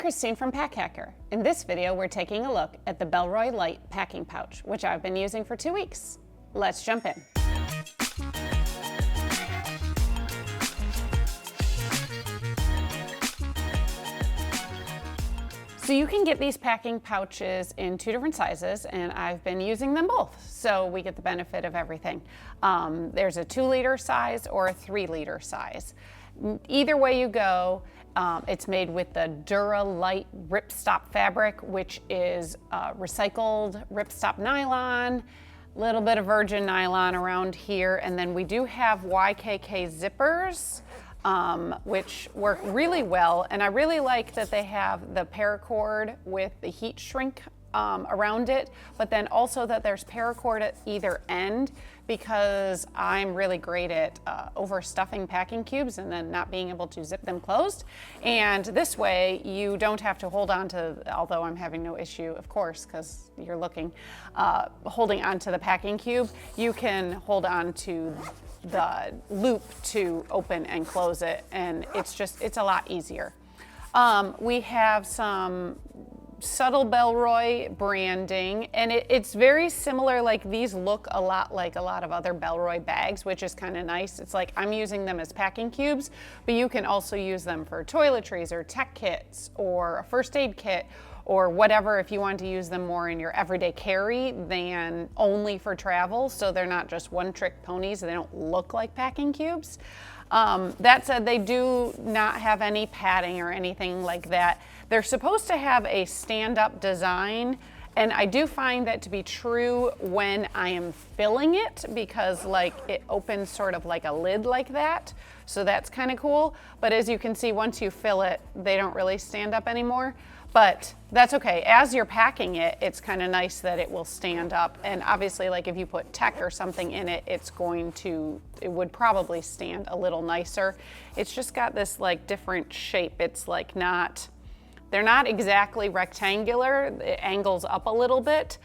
Christine from Pack Hacker. In this video, we're taking a look at the Bellroy Lite Packing Pouch, which I've been using for 2 weeks. Let's jump in. So you can get these packing pouches in 2 different sizes, and I've been using them both, so we get the benefit of everything. There's a 2-liter size or a 3-liter size. Either way you go, it's made with the Lite ripstop fabric, which is recycled ripstop nylon, a little bit of virgin nylon around here, and then we do have YKK zippers, which work really well. And I really like that they have the paracord with the heat shrink around it, but then also that there's paracord at either end, because I'm really great at overstuffing packing cubes and then not being able to zip them closed. And this way you don't have to hold on to, although I'm having no issue, of course, because you're looking, holding on to the packing cube, you can hold on to the loop to open and close it, and it's a lot easier. We have some subtle Bellroy branding, and it's very similar. Like, these look a lot like a lot of other Bellroy bags, which is kind of nice. It's like I'm using them as packing cubes, but you can also use them for toiletries or tech kits or a first aid kit or whatever, if you want to use them more in your everyday carry than only for travel, so they're not just one-trick ponies. They don't look like packing cubes. That said, they do not have any padding or anything like that. They're supposed to have a stand-up design, and I do find that to be true when I am filling it, because like it opens sort of like a lid like that, so that's kind of cool. But as you can see, once you fill it, they don't really stand up anymore. But that's okay. As you're packing it, it's kind of nice that it will stand up. And obviously, like if you put tech or something in it, it would probably stand a little nicer. It's just got this like different shape. It's like they're not exactly rectangular. It angles up a little bit,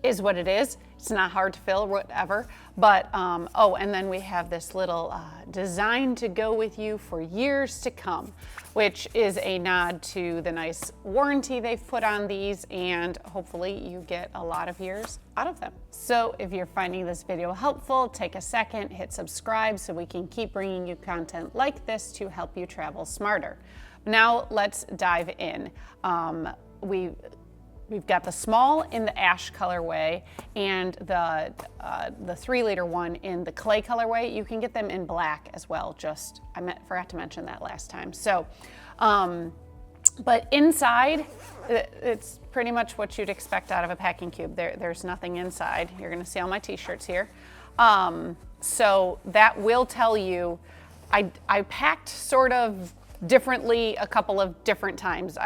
is what it is. It's not hard to fill, whatever. But, oh, and then we have this little design to go with you for years to come, which is a nod to the nice warranty they've put on these, and hopefully you get a lot of years out of them. So if you're finding this video helpful, take a second, hit subscribe so we can keep bringing you content like this to help you travel smarter. Now let's dive in. We've got the small in the ash colorway and the 3-liter one in the clay colorway. You can get them in black as well. Forgot to mention that last time. So, but inside, it's pretty much what you'd expect out of a packing cube. There's nothing inside. You're gonna see all my t-shirts here. So that will tell you, I packed sort of differently a couple of different times.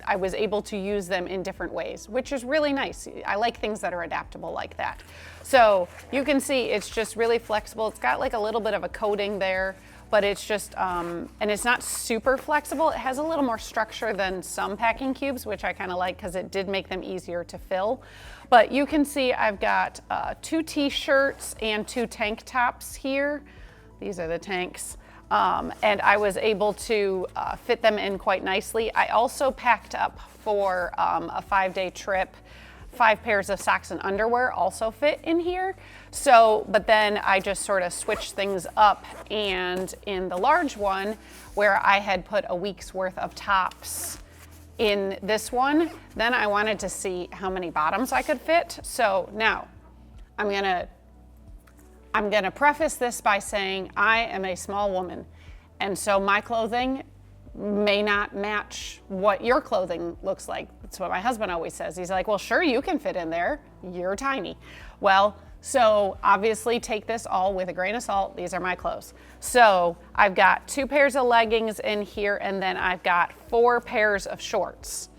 I was able to use them in different ways, which is really nice. I like things that are adaptable like that. So you can see it's just really flexible. It's got like a little bit of a coating there, but it's just, and it's not super flexible. It has a little more structure than some packing cubes, which I kind of like because it did make them easier to fill. But you can see I've got 2 t-shirts and 2 tank tops here. These are the tanks. And I was able to fit them in quite nicely. I also packed up for a 5-day trip. 5 pairs of socks and underwear also fit in here. So, but then I just sort of switched things up, and in the large one, where I had put a week's worth of tops in this one, then I wanted to see how many bottoms I could fit. So now I'm gonna preface this by saying I am a small woman, and so my clothing may not match what your clothing looks like. That's what my husband always says. He's like, well, sure, you can fit in there. You're tiny. Well, so obviously take this all with a grain of salt. These are my clothes. So I've got 2 pairs of leggings in here, and then I've got 4 pairs of shorts,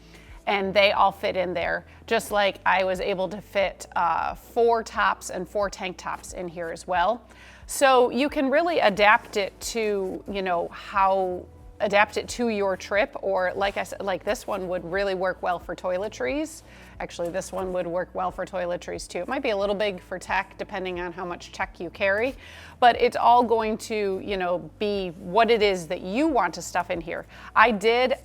and they all fit in there, just like I was able to fit 4 tops and 4 tank tops in here as well. So you can really adapt it to, you know, how adapt it to your trip, or like I said, like this one would really work well for toiletries. Actually, this one would work well for toiletries too. It might be a little big for tech depending on how much tech you carry, but it's all going to, you know, be what it is that you want to stuff in here. I did,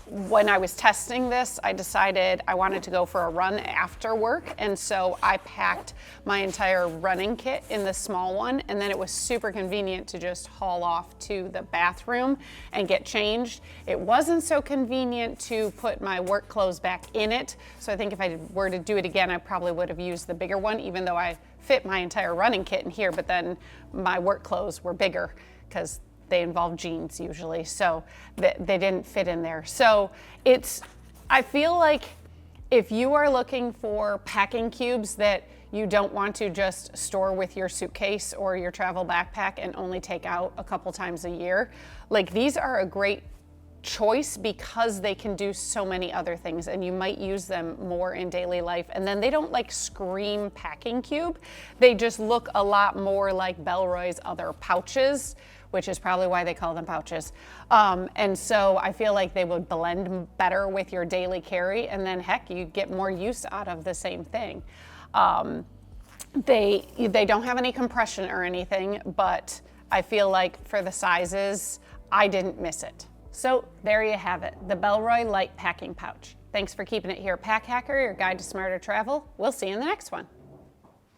when I was testing this, I decided I wanted to go for a run after work, and so I packed my entire running kit in the small one, and then it was super convenient to just haul off to the bathroom and get changed. It wasn't so convenient to put my work clothes back in it, so I think if I were to do it again, I probably would have used the bigger one, even though I fit my entire running kit in here, but then my work clothes were bigger because they involve jeans usually, so they didn't fit in there. So I feel like if you are looking for packing cubes that you don't want to just store with your suitcase or your travel backpack and only take out a couple times a year, like these are a great choice because they can do so many other things and you might use them more in daily life. And then they don't like scream packing cube. They just look a lot more like Bellroy's other pouches, which is probably why they call them pouches. And so I feel like they would blend better with your daily carry, and then heck, you get more use out of the same thing. They don't have any compression or anything, but I feel like for the sizes, I didn't miss it. So there you have it, the Bellroy Lite Packing Pouch. Thanks for keeping it here at Pack Hacker, your guide to smarter travel. We'll see you in the next one.